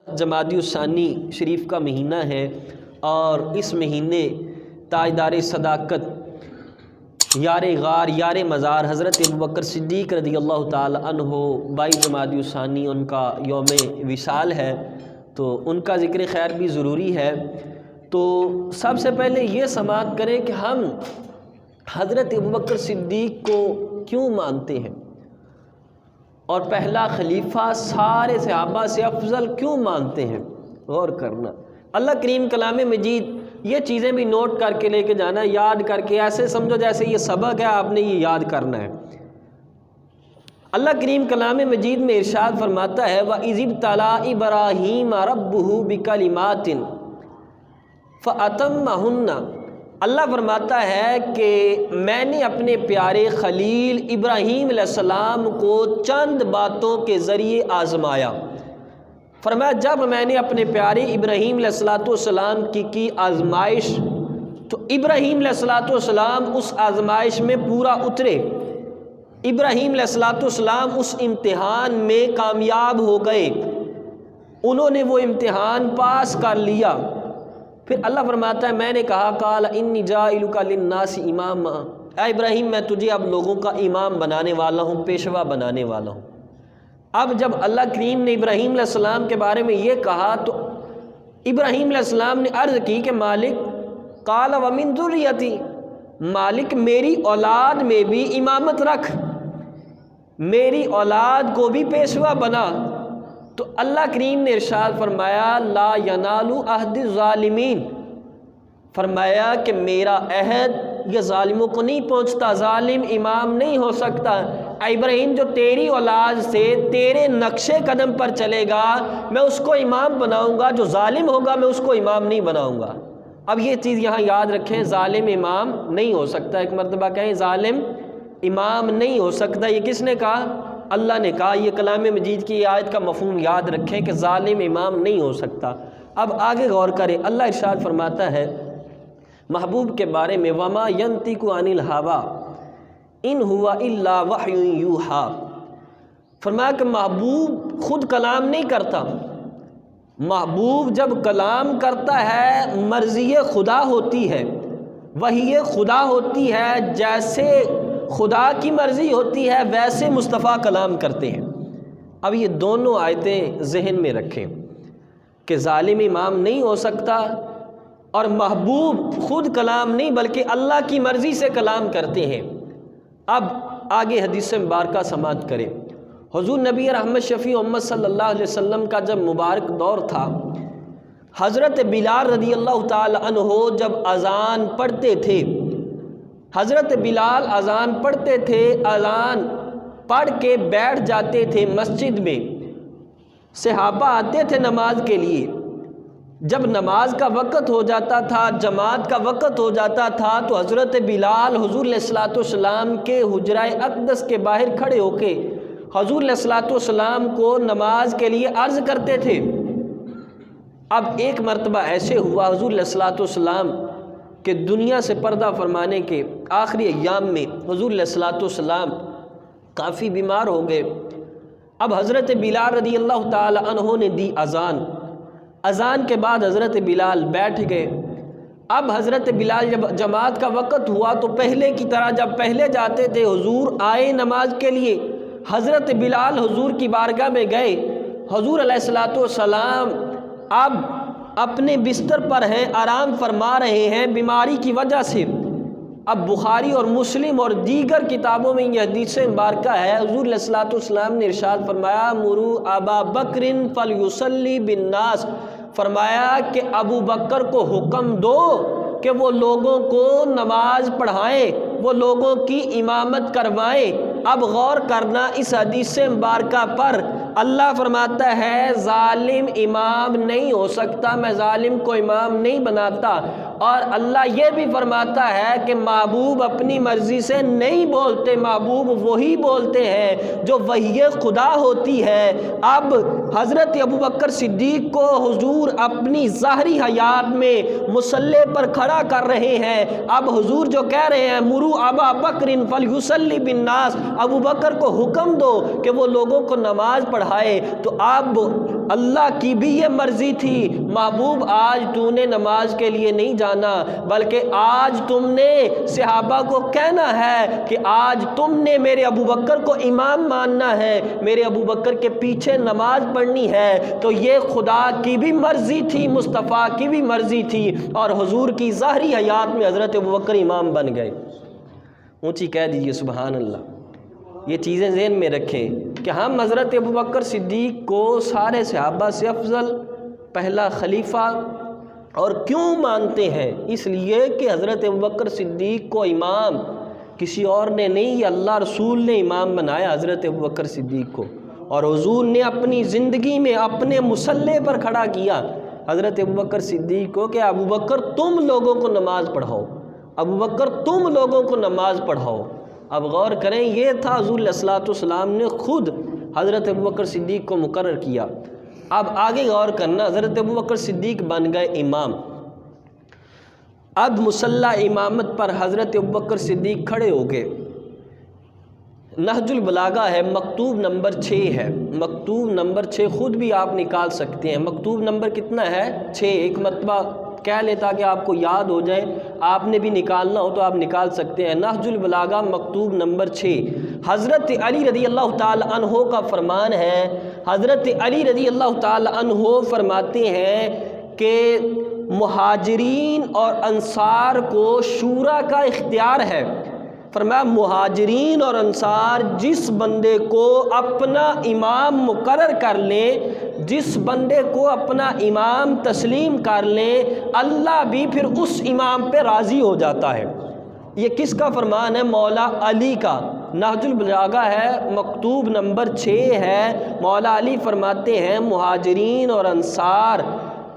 جمادی الثانی شریف کا مہینہ ہے اور اس مہینے تاجدار صداقت یار غار یار مزار حضرت ابوبکر صدیق رضی اللہ تعالی عنہ 22 جمادی الثانی ان کا یوم وصال ہے، تو ان کا ذکر خیر بھی ضروری ہے۔ تو سب سے پہلے یہ سماعت کریں کہ ہم حضرت ابوبکر صدیق کو کیوں مانتے ہیں اور پہلا خلیفہ سارے صحابہ سے افضل کیوں مانتے ہیں، غور کرنا۔ اللہ کریم کلام مجید یہ چیزیں بھی نوٹ کر کے لے کے جانا، یاد کر کے، ایسے سمجھو جیسے یہ سبق ہے، آپ نے یہ یاد کرنا ہے۔ اللہ کریم کلام مجید میں ارشاد فرماتا ہے وَإِذِ ابْتَلَىٰ إِبْرَاهِيمَ رَبُّهُ بِكَلِمَاتٍ فَأَتَمَّهُنَّ۔ اللہ فرماتا ہے کہ میں نے اپنے پیارے خلیل ابراہیم علیہ السلام کو چند باتوں کے ذریعے آزمایا۔ فرمایا جب میں نے اپنے پیارے ابراہیم علیہ السلام کی آزمائش، تو ابراہیم علیہ السلام اس آزمائش میں پورا اترے، ابراہیم علیہ السلام اس امتحان میں کامیاب ہو گئے، انہوں نے وہ امتحان پاس کر لیا۔ پھر اللہ فرماتا ہے میں نے کہا قال انی جاعلک للناس اماما، اے ابراہیم میں تجھے اب لوگوں کا امام بنانے والا ہوں، پیشوا بنانے والا ہوں۔ اب جب اللہ کریم نے ابراہیم علیہ السلام کے بارے میں یہ کہا تو ابراہیم علیہ السلام نے عرض کی کہ مالک، قال ومن ذریتی، مالک میری اولاد میں بھی امامت رکھ، میری اولاد کو بھی پیشوا بنا۔ تو اللہ کریم نے ارشاد فرمایا لا ینال عہد الظالمین، فرمایا کہ میرا عہد یہ ظالموں کو نہیں پہنچتا، ظالم امام نہیں ہو سکتا۔ ابراہیم جو تیری اولاد سے تیرے نقش قدم پر چلے گا میں اس کو امام بناؤں گا، جو ظالم ہوگا میں اس کو امام نہیں بناؤں گا۔ اب یہ چیز یہاں یاد رکھیں، ظالم امام نہیں ہو سکتا، ایک مرتبہ کہیں ظالم امام نہیں ہو سکتا۔ یہ کس نے کہا؟ اللہ نے کہا۔ یہ کلام مجید کی آیت کا مفہوم یاد رکھیں کہ ظالم امام نہیں ہو سکتا۔ اب آگے غور کریں، اللہ ارشاد فرماتا ہے محبوب کے بارے میں وما ینطق عن الہویٰ ان ہوا الا وحی یوحیٰ، فرمایا کہ محبوب خود کلام نہیں کرتا، محبوب جب کلام کرتا ہے مرضی خدا ہوتی ہے، وحی خدا ہوتی ہے، جیسے خدا کی مرضی ہوتی ہے ویسے مصطفیٰ کلام کرتے ہیں۔ اب یہ دونوں آیتیں ذہن میں رکھیں کہ ظالم امام نہیں ہو سکتا اور محبوب خود کلام نہیں بلکہ اللہ کی مرضی سے کلام کرتے ہیں۔ اب آگے حدیث مبارکہ سماعت کریں۔ حضور نبی رحمت شفیع امت صلی اللہ علیہ وسلم کا جب مبارک دور تھا، حضرت بلال رضی اللہ تعالی عنہ جب اذان پڑھتے تھے، حضرت بلال اذان پڑھتے تھے، اذان پڑھ کے بیٹھ جاتے تھے مسجد میں، صحابہ آتے تھے نماز کے لیے، جب نماز کا وقت ہو جاتا تھا، جماعت کا وقت ہو جاتا تھا، تو حضرت بلال حضور علیہ السلام کے حجرہ اقدس کے باہر کھڑے ہو کے حضور علیہ السلام کو نماز کے لیے عرض کرتے تھے۔ اب ایک مرتبہ ایسے ہوا حضور علیہ السلام کہ دنیا سے پردہ فرمانے کے آخری ایام میں حضور علیہ السلام کافی بیمار ہو گئے۔ اب حضرت بلال رضی اللہ تعالی عنہ نے دی اذان، اذان کے بعد حضرت بلال بیٹھ گئے۔ اب حضرت بلال جب جماعت کا وقت ہوا تو پہلے کی طرح جب پہلے جاتے تھے حضور آئے نماز کے لیے، حضرت بلال حضور کی بارگاہ میں گئے، حضور علیہ السلام اب اپنے بستر پر ہیں، آرام فرما رہے ہیں بیماری کی وجہ سے۔ اب بخاری اور مسلم اور دیگر کتابوں میں یہ حدیث مبارکہ ہے، حضور علیہ السلام نے ارشاد فرمایا مروا ابا بکر فلیصلی بالناس، فرمایا کہ ابو بکر کو حکم دو کہ وہ لوگوں کو نماز پڑھائیں، وہ لوگوں کی امامت کروائیں۔ اب غور کرنا اس حدیث مبارکہ پر، اللہ فرماتا ہے ظالم امام نہیں ہو سکتا، میں ظالم کو امام نہیں بناتا، اور اللہ یہ بھی فرماتا ہے کہ محبوب اپنی مرضی سے نہیں بولتے، محبوب وہی بولتے ہیں جو وحی خدا ہوتی ہے۔ اب حضرت ابوبکر صدیق کو حضور اپنی ظاہری حیات میں مصلی پر کھڑا کر رہے ہیں، اب حضور جو کہہ رہے ہیں مروا ابا بکر فلیصلی بالناس، ابو بکر کو حکم دو کہ وہ لوگوں کو نماز پڑھائے، تو اب اللہ کی بھی یہ مرضی تھی محبوب آج تو نے نماز کے لیے نہیں جانا، بلکہ آج تم نے صحابہ کو کہنا ہے کہ آج تم نے میرے ابو بکر کو امام ماننا ہے، میرے ابو بکر کے پیچھے نماز پڑھنی ہے۔ تو یہ خدا کی بھی مرضی تھی، مصطفیٰ کی بھی مرضی تھی، اور حضور کی ظاہری حیات میں حضرت ابو بکر امام بن گئے۔ اونچی کہہ دیجئے سبحان اللہ۔ یہ چیزیں ذہن میں رکھیں کہ ہم حضرت ابوبکر صدیق کو سارے صحابہ سے افضل، پہلا خلیفہ اور کیوں مانتے ہیں؟ اس لیے کہ حضرت ابوبکر صدیق کو امام کسی اور نے نہیں، یہ اللہ رسول نے امام بنایا حضرت ابوبکر صدیق کو، اور حضور نے اپنی زندگی میں اپنے مصلے پر کھڑا کیا حضرت ابوبکر صدیق کو کہ ابوبکر تم لوگوں کو نماز پڑھاؤ، ابوبکر تم لوگوں کو نماز پڑھاؤ۔ اب غور کریں، یہ تھا حضور علیہ الصلوۃ والسلام نے خود حضرت ابوبکر صدیق کو مقرر کیا۔ اب آگے غور کرنا، حضرت ابوبکر صدیق بن گئے امام۔ اب مصلی امامت پر حضرت ابوبکر صدیق کھڑے ہو گئے۔ نہج البلاغہ ہے، مکتوب نمبر 6 ہے، مکتوب نمبر 6 خود بھی آپ نکال سکتے ہیں۔ مکتوب نمبر کتنا ہے؟ 6۔ ایک مرتبہ کہہ لیتا کہ آپ کو یاد ہو جائے، آپ نے بھی نکالنا ہو تو آپ نکال سکتے ہیں۔ نہج البلاغہ مکتوب نمبر 6۔ حضرت علی رضی اللہ تعالی عنہ کا فرمان ہے، حضرت علی رضی اللہ تعالی عنہ فرماتے ہیں کہ مہاجرین اور انصار کو شورا کا اختیار ہے۔ فرمایا مہاجرین اور انصار جس بندے کو اپنا امام مقرر کر لیں، جس بندے کو اپنا امام تسلیم کر لیں، اللہ بھی پھر اس امام پہ راضی ہو جاتا ہے۔ یہ کس کا فرمان ہے؟ مولا علی کا۔ نہج البلاغہ ہے، مکتوب نمبر 6 ہے۔ مولا علی فرماتے ہیں مہاجرین اور انصار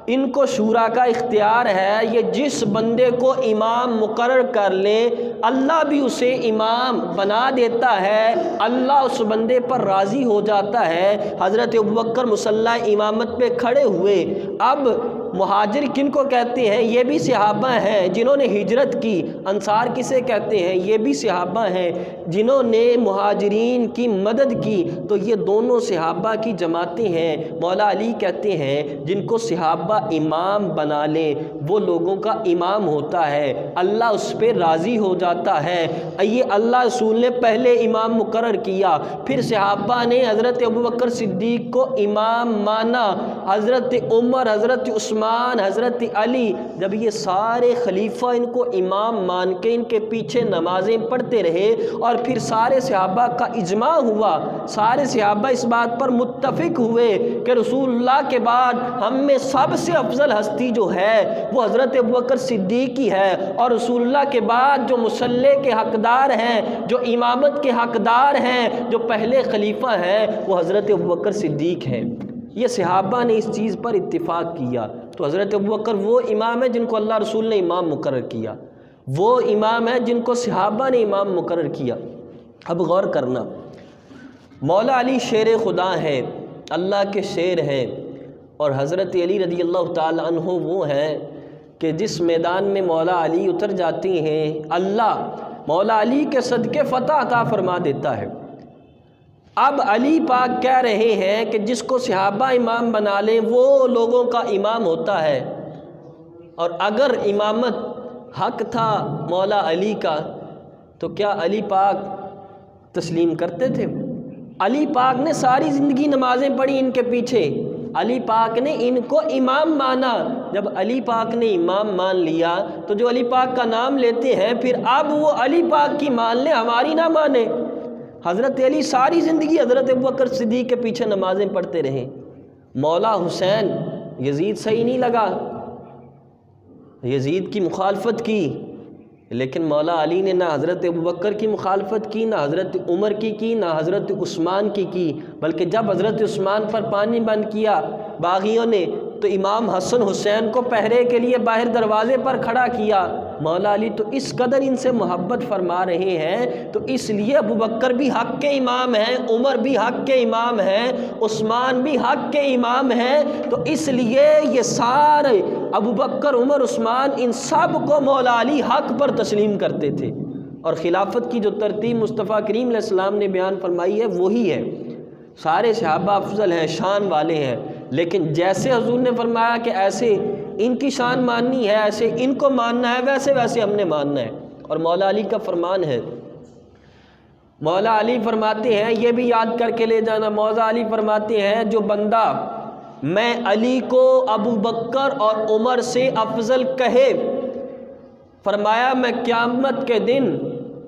ان کو شورا کا اختیار ہے، یہ جس بندے کو امام مقرر کر لے اللہ بھی اسے امام بنا دیتا ہے، اللہ اس بندے پر راضی ہو جاتا ہے۔ حضرت ابوبکر مصلی امامت پہ کھڑے ہوئے۔ اب مہاجر کن کو کہتے ہیں؟ یہ بھی صحابہ ہیں جنہوں نے ہجرت کی۔ انصار کسے کہتے ہیں؟ یہ بھی صحابہ ہیں جنہوں نے مہاجرین کی مدد کی۔ تو یہ دونوں صحابہ کی جماعتیں ہیں۔ مولا علی کہتے ہیں جن کو صحابہ امام بنا لیں وہ لوگوں کا امام ہوتا ہے، اللہ اس پہ راضی ہو جاتا ہے۔ یہ اللہ رسول نے پہلے امام مقرر کیا، پھر صحابہ نے حضرت ابوبکر صدیق کو امام مانا، حضرت عمر، حضرت عثمان، حضرت علی، جب یہ سارے خلیفہ ان کو امام مان کے ان کے پیچھے نمازیں پڑھتے رہے اور پھر سارے صحابہ کا اجماع ہوا، سارے صحابہ اس بات پر متفق ہوئے کہ رسول اللہ کے بعد ہم میں سب سے افضل ہستی جو ہے وہ حضرت ابوبکر صدیق ہی ہے، اور رسول اللہ کے بعد جو مصلی کے حقدار ہیں، جو امامت کے حقدار ہیں، جو پہلے خلیفہ ہیں وہ حضرت ابوبکر صدیق ہیں۔ یہ صحابہ نے اس چیز پر اتفاق کیا۔ تو حضرت ابوبکر وہ امام ہے جن کو اللہ رسول نے امام مقرر کیا، وہ امام ہے جن کو صحابہ نے امام مقرر کیا۔ اب غور کرنا، مولا علی شیر خدا ہیں، اللہ کے شیر ہیں، اور حضرت علی رضی اللہ تعالی عنہ وہ ہیں کہ جس میدان میں مولا علی اتر جاتی ہیں اللہ مولا علی کے صدقے فتح عطا فرما دیتا ہے۔ اب علی پاک کہہ رہے ہیں کہ جس کو صحابہ امام بنا لیں وہ لوگوں کا امام ہوتا ہے، اور اگر امامت حق تھا مولا علی کا تو کیا علی پاک تسلیم کرتے تھے؟ علی پاک نے ساری زندگی نمازیں پڑھی ان کے پیچھے، علی پاک نے ان کو امام مانا۔ جب علی پاک نے امام مان لیا تو جو علی پاک کا نام لیتے ہیں پھر اب وہ علی پاک کی مان لیں، ہماری نہ مانے۔ حضرت علی ساری زندگی حضرت ابوبکر صدیق کے پیچھے نمازیں پڑھتے رہے۔ مولا حسین، یزید صحیح نہیں لگا، یزید کی مخالفت کی، لیکن مولا علی نے نہ حضرت ابوبکر کی مخالفت کی، نہ حضرت عمر کی، نہ حضرت عثمان کی، بلکہ جب حضرت عثمان پر پانی بند کیا باغیوں نے تو امام حسن حسین کو پہرے کے لیے باہر دروازے پر کھڑا کیا۔ مولا علی تو اس قدر ان سے محبت فرما رہے ہیں، تو اس لیے ابوبکر بھی حق کے امام ہیں، عمر بھی حق کے امام ہیں، عثمان بھی حق کے امام ہیں، تو اس لیے یہ سارے ابوبکر، عمر، عثمان ان سب کو مولا علی حق پر تسلیم کرتے تھے۔ اور خلافت کی جو ترتیب مصطفیٰ کریم علیہ السلام نے بیان فرمائی ہے وہی ہے۔ سارے صحابہ افضل ہیں، شان والے ہیں، لیکن جیسے حضور نے فرمایا کہ ایسے ان کی شان ماننی ہے، ایسے ان کو ماننا ہے، ویسے ویسے ہم نے ماننا ہے۔ اور مولا علی کا فرمان ہے، مولا علی فرماتے ہیں، یہ بھی یاد کر کے لے جانا، مولا علی فرماتے ہیں جو بندہ میں علی کو ابو بکر اور عمر سے افضل کہے، فرمایا میں قیامت کے دن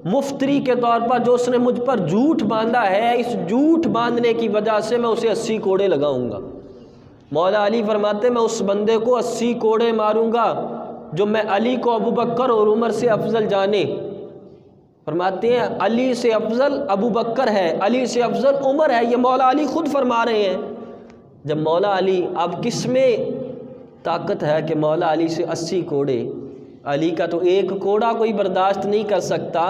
مفتری کے طور پر جو اس نے مجھ پر جھوٹ باندھا ہے، اس جھوٹ باندھنے کی وجہ سے میں اسے 80 کوڑے لگاؤں گا۔ مولا علی فرماتے ہیں میں اس بندے کو 80 کوڑے ماروں گا جو میں علی کو ابو بکر اور عمر سے افضل جانے۔ فرماتے ہیں علی سے افضل ابو بکر ہے، علی سے افضل عمر ہے، یہ مولا علی خود فرما رہے ہیں۔ جب مولا علی، اب کس میں طاقت ہے کہ مولا علی سے 80 کوڑے؟ علی کا تو ایک کوڑا کوئی برداشت نہیں کر سکتا۔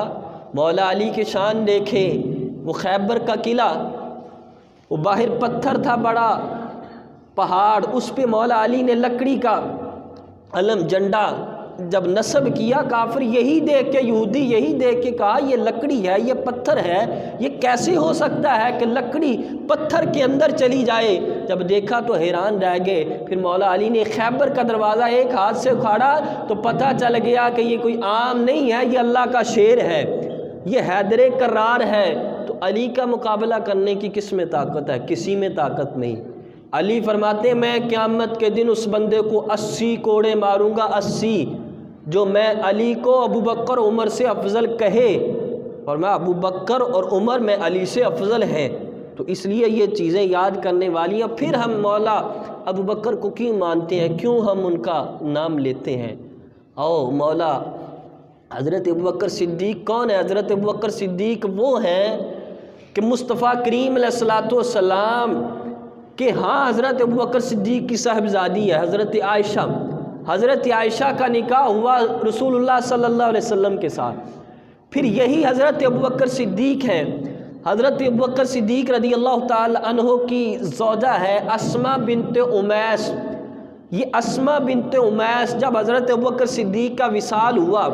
مولا علی کی شان دیکھیں، وہ خیبر کا قلعہ، وہ باہر پتھر تھا بڑا پہاڑ، اس پہ مولا علی نے لکڑی کا علم جھنڈا جب نصب کیا، کافر یہی دیکھ کے، یہودی یہی دیکھ کے کہا یہ لکڑی ہے، یہ پتھر ہے، یہ کیسے ہو سکتا ہے کہ لکڑی پتھر کے اندر چلی جائے؟ جب دیکھا تو حیران رہ گئے۔ پھر مولا علی نے خیبر کا دروازہ ایک ہاتھ سے اکھاڑا تو پتہ چل گیا کہ یہ کوئی عام نہیں ہے، یہ اللہ کا شیر ہے، یہ حیدر کرار ہے۔ تو علی کا مقابلہ کرنے کی کس میں طاقت ہے؟ کسی میں طاقت نہیں۔ علی فرماتے ہیں میں قیامت کے دن اس بندے کو 80 کوڑے ماروں گا، 80، جو میں علی کو ابو بکر عمر سے افضل کہے، اور میں ابو بکر اور عمر میں علی سے افضل ہیں۔ تو اس لیے یہ چیزیں یاد کرنے والی ہیں۔ پھر ہم مولا ابو بکر کو کیوں مانتے ہیں، کیوں ہم ان کا نام لیتے ہیں؟ مولا حضرت ابو بکر صدیق کون ہے؟ حضرت ابو بکر صدیق وہ ہیں کہ مصطفیٰ کریم علیہ السلام کہ ہاں حضرت ابو بکر صدیق کی صاحبزادی ہے حضرت عائشہ۔ حضرت عائشہ کا نکاح ہوا رسول اللہ صلی اللہ علیہ وسلم کے ساتھ۔ پھر یہی حضرت ابو بکر صدیق ہیں، حضرت ابو بکر صدیق رضی اللہ تعالی عنہ کی زوجہ ہے اسماء بنت امیس۔ یہ اسماء بنت امیس جب حضرت ابو بکر صدیق کا وصال ہوا،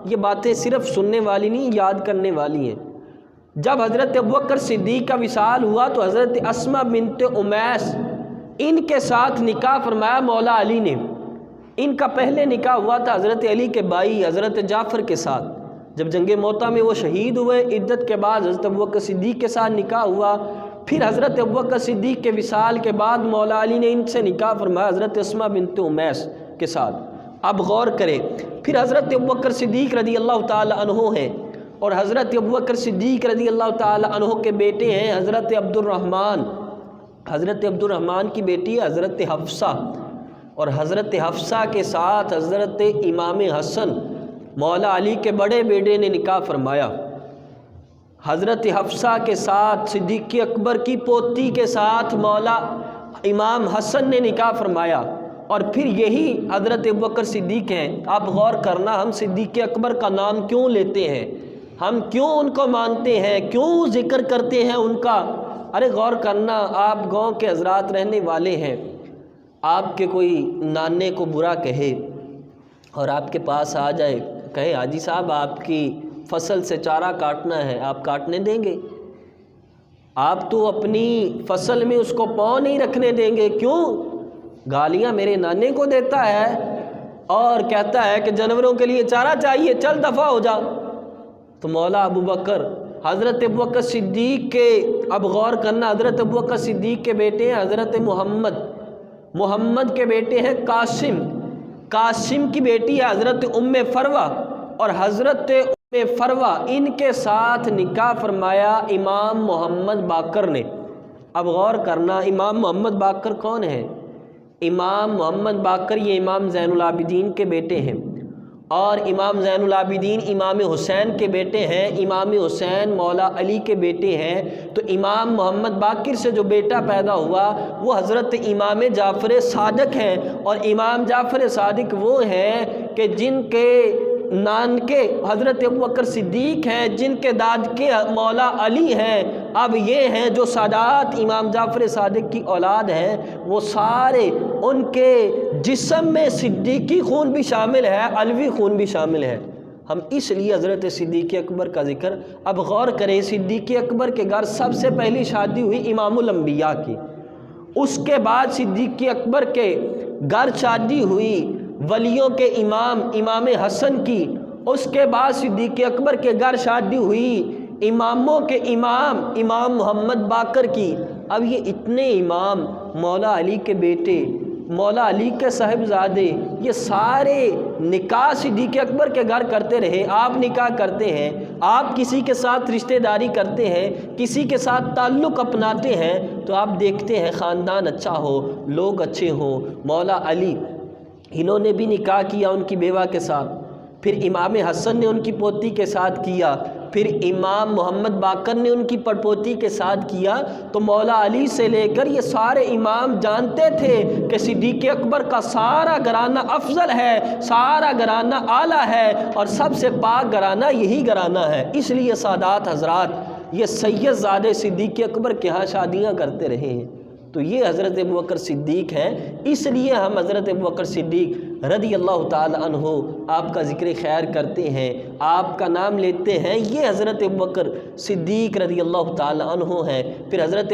یہ باتیں صرف سننے والی نہیں، یاد کرنے والی ہیں۔ جب حضرت ابو بکر صدیق کا وصال ہوا تو حضرت اسماء بنت امیس ان کے ساتھ نکاح فرمایا مولا علی نے۔ ان کا پہلے نکاح ہوا تھا حضرت علی کے بھائی حضرت جعفر کے ساتھ، جب جنگ موتا میں وہ شہید ہوئے، عدت کے بعد حضرت ابو بکر صدیق کے ساتھ نکاح ہوا۔ پھر حضرت ابو بکر صدیق کے وصال کے بعد مولا علی نے ان سے نکاح فرمایا حضرت اسماء بنت امیس کے ساتھ۔ اب غور کریں، پھر حضرت ابو بکر صدیق رضی اللہ تعالی عنہ ہیں، اور حضرت ابو بکر صدیق رضی اللہ تعالی عنہ کے بیٹے ہیں حضرت عبد الرحمن۔ حضرت عبد الرحمن کی بیٹی ہے حضرت حفصہ، اور حضرت حفصہ کے ساتھ حضرت امام حسن مولا علی کے بڑے بیٹے نے نکاح فرمایا۔ حضرت حفصہ کے ساتھ صدیق اکبر کی پوتی کے ساتھ مولا امام حسن نے نکاح فرمایا، اور پھر یہی حضرت ابوبکر صدیق ہیں۔ آپ غور کرنا، ہم صدیق اکبر کا نام کیوں لیتے ہیں، ہم کیوں ان کو مانتے ہیں، کیوں ذکر کرتے ہیں ان کا؟ ارے غور کرنا، آپ گاؤں کے حضرات رہنے والے ہیں، آپ کے کوئی نانے کو برا کہے اور آپ کے پاس آ جائے، کہے حاجی صاحب آپ کی فصل سے چارہ کاٹنا ہے، آپ کاٹنے دیں گے؟ آپ تو اپنی فصل میں اس کو پاؤں نہیں رکھنے دیں گے، کیوں؟ گالیاں میرے نانے کو دیتا ہے اور کہتا ہے کہ جانوروں کے لیے چارہ چاہیے، چل دفع ہو جا۔ تو مولا ابو بکر حضرت ابوبکر صدیق کے، اب غور کرنا، حضرت ابوبکر صدیق کے بیٹے ہیں حضرت محمد کے بیٹے ہیں قاسم کی بیٹی ہے حضرت ام فروہ، اور حضرت ام فروہ ان کے ساتھ نکاح فرمایا امام محمد باقر نے۔ اب غور کرنا، امام محمد باقر کون ہے؟ امام محمد باقر یہ امام زین العابدین کے بیٹے ہیں، اور امام زین العابدین امام حسین کے بیٹے ہیں، امام حسین مولا علی کے بیٹے ہیں۔ تو امام محمد باقر سے جو بیٹا پیدا ہوا وہ حضرت امام جعفر صادق ہیں، اور امام جعفر صادق وہ ہیں کہ جن کے نان کے حضرت ابوبکر صدیق ہیں، جن کے داد کے مولا علی ہیں۔ اب یہ ہیں جو سادات امام جعفر صادق کی اولاد ہیں، وہ سارے ان کے جسم میں صدیقی خون بھی شامل ہے، علوی خون بھی شامل ہے۔ ہم اس لیے حضرت صدیق اکبر کا ذکر، اب غور کریں، صدیق اکبر کے گھر سب سے پہلی شادی ہوئی امام الانبیاء کی، اس کے بعد صدیق اکبر کے گھر شادی ہوئی ولیوں کے امام حسن کی، اس کے بعد صدیق اکبر کے گھر شادی ہوئی اماموں کے امام محمد باقر کی۔ اب یہ اتنے امام، مولا علی کے بیٹے، مولا علی کے صاحبزادے، یہ سارے نکاح صدیق اکبر کے گھر کرتے رہے۔ آپ نکاح کرتے ہیں، آپ کسی کے ساتھ رشتہ داری کرتے ہیں، کسی کے ساتھ تعلق اپناتے ہیں، تو آپ دیکھتے ہیں خاندان اچھا ہو، لوگ اچھے ہوں۔ مولا علی انہوں نے بھی نکاح کیا ان کی بیوہ کے ساتھ، پھر امام حسن نے ان کی پوتی کے ساتھ کیا، پھر امام محمد باقر نے ان کی پڑپوتی کے ساتھ کیا۔ تو مولا علی سے لے کر یہ سارے امام جانتے تھے کہ صدیق اکبر کا سارا گھرانہ افضل ہے، سارا گھرانہ اعلیٰ ہے، اور سب سے پاک گھرانہ یہی گھرانہ ہے۔ اس لیے سادات حضرات یہ سید زادے صدیق اکبر کے ہاں شادیاں کرتے رہے ہیں۔ تو یہ حضرت ابوبکر صدیق ہیں، اس لیے ہم حضرت ابوبکر صدیق رضی اللہ تعالی عنہ آپ کا ذکر خیر کرتے ہیں، آپ کا نام لیتے ہیں۔ یہ حضرت ابوبکر صدیق رضی اللہ تعالی عنہ ہیں۔ پھر حضرت